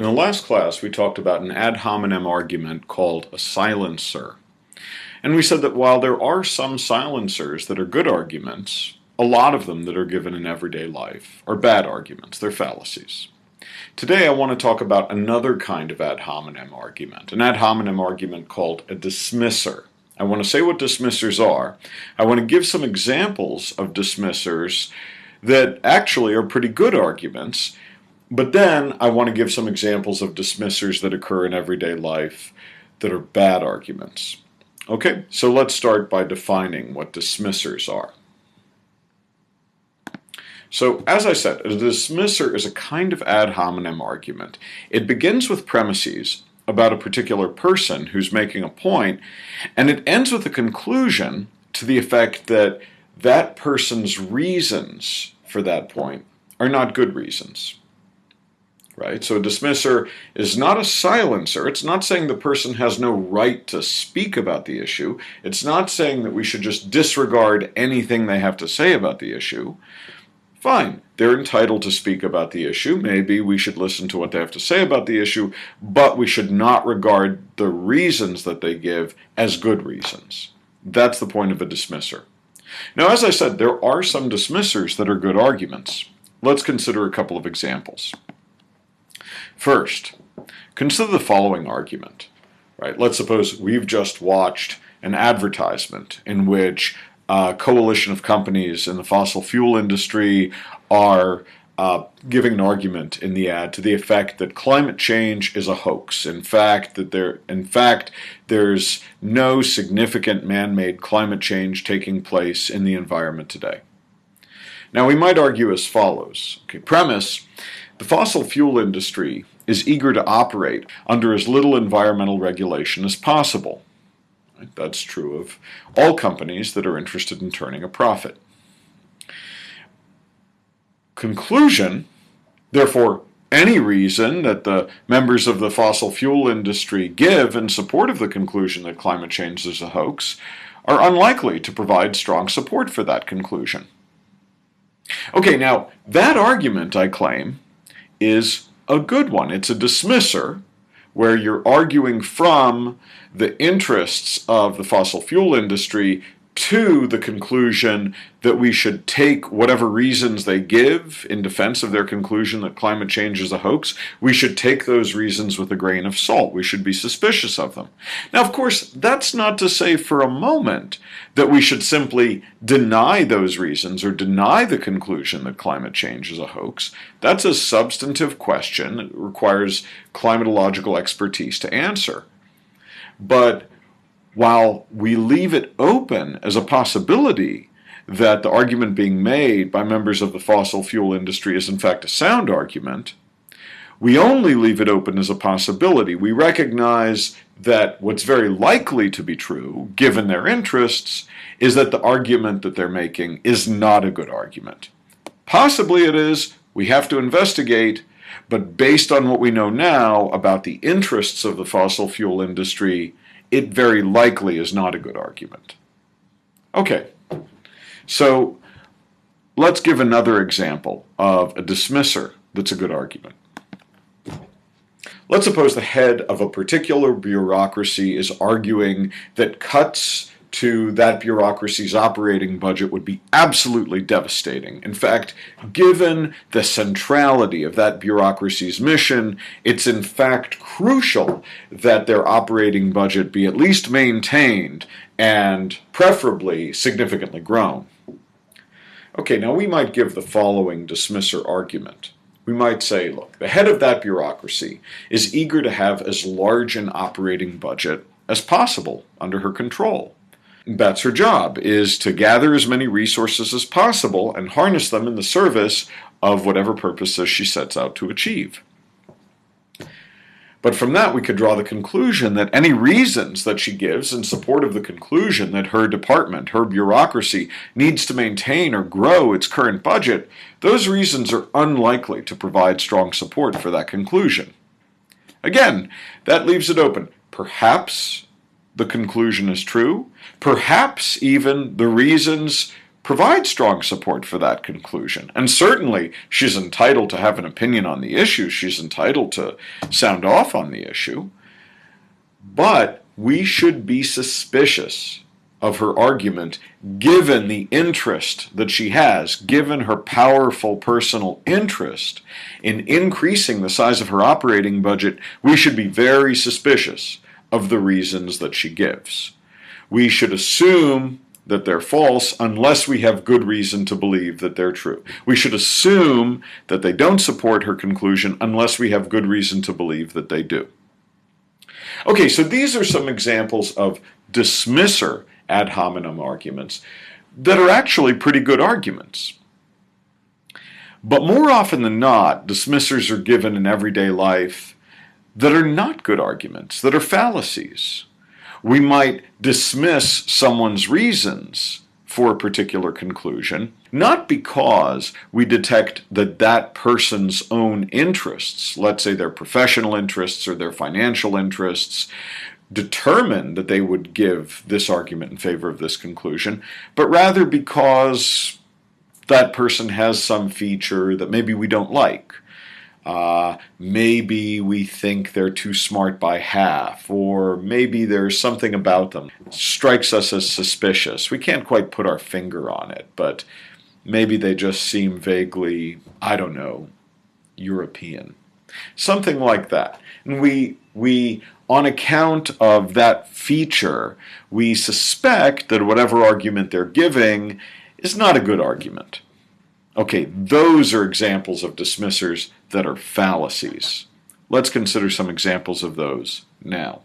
In the last class, we talked about an ad hominem argument called a silencer. And we said that while there are some silencers that are good arguments, a lot of them that are given in everyday life are bad arguments. They're fallacies. Today I want to talk about another kind of ad hominem argument, an ad hominem argument called a dismisser. I want to say what dismissers are. I want to give some examples of dismissers that actually are pretty good arguments, but then I want to give some examples of dismissers that occur in everyday life that are bad arguments. Okay, so let's start by defining what dismissers are. So, as I said, a dismisser is a kind of ad hominem argument. It begins with premises about a particular person who's making a point, and it ends with a conclusion to the effect that that person's reasons for that point are not good reasons. Right? So a dismisser is not a silencer. It's not saying the person has no right to speak about the issue. It's not saying that we should just disregard anything they have to say about the issue. Fine, they're entitled to speak about the issue. Maybe we should listen to what they have to say about the issue, but we should not regard the reasons that they give as good reasons. That's the point of a dismisser. Now, as I said, there are some dismissers that are good arguments. Let's consider a couple of examples. First, consider the following argument. Right? Let's suppose we've just watched an advertisement in which a coalition of companies in the fossil fuel industry are giving an argument in the ad to the effect that climate change is a hoax. In fact, there's no significant man-made climate change taking place in the environment today. Now, we might argue as follows. Okay, premise: the fossil fuel industry is eager to operate under as little environmental regulation as possible. That's true of all companies that are interested in turning a profit. Conclusion: therefore, any reason that the members of the fossil fuel industry give in support of the conclusion that climate change is a hoax are unlikely to provide strong support for that conclusion. Okay, now, that argument, I claim, is a good one. It's a dismisser, where you're arguing from the interests of the fossil fuel industry to the conclusion that we should take whatever reasons they give in defense of their conclusion that climate change is a hoax. We should take those reasons with a grain of salt. We should be suspicious of them. Now, of course, that's not to say for a moment that we should simply deny those reasons or deny the conclusion that climate change is a hoax. That's a substantive question. It requires climatological expertise to answer. But while we leave it open as a possibility that the argument being made by members of the fossil fuel industry is in fact a sound argument, we only leave it open as a possibility. We recognize that what's very likely to be true, given their interests, is that the argument that they're making is not a good argument. Possibly it is. We have to investigate. But based on what we know now about the interests of the fossil fuel industry, it very likely is not a good argument. Okay, so let's give another example of a dismisser that's a good argument. Let's suppose the head of a particular bureaucracy is arguing that cuts to that bureaucracy's operating budget would be absolutely devastating. In fact, given the centrality of that bureaucracy's mission, it's in fact crucial that their operating budget be at least maintained and preferably significantly grown. Okay, now we might give the following dismisser argument. We might say, look, the head of that bureaucracy is eager to have as large an operating budget as possible under her control. That's her job, is to gather as many resources as possible and harness them in the service of whatever purposes she sets out to achieve. But from that we could draw the conclusion that any reasons that she gives in support of the conclusion that her department, her bureaucracy, needs to maintain or grow its current budget, those reasons are unlikely to provide strong support for that conclusion. Again, that leaves it open. Perhaps the conclusion is true. Perhaps even the reasons provide strong support for that conclusion. And certainly, she's entitled to have an opinion on the issue. She's entitled to sound off on the issue. But we should be suspicious of her argument given the interest that she has, given her powerful personal interest in increasing the size of her operating budget. We should be very suspicious of the reasons that she gives. We should assume that they're false unless we have good reason to believe that they're true. We should assume that they don't support her conclusion unless we have good reason to believe that they do. Okay, so these are some examples of dismisser ad hominem arguments that are actually pretty good arguments. But more often than not, dismissers are given in everyday life that are not good arguments, that are fallacies. We might dismiss someone's reasons for a particular conclusion, not because we detect that that person's own interests, let's say their professional interests or their financial interests, determine that they would give this argument in favor of this conclusion, but rather because that person has some feature that maybe we don't like. Maybe we think they're too smart by half, or maybe there's something about them that strikes us as suspicious. We can't quite put our finger on it, but maybe they just seem vaguely, I don't know, European. Something like that. And we on account of that feature, we suspect that whatever argument they're giving is not a good argument. Okay, those are examples of dismissers that are fallacies. Let's consider some examples of those now.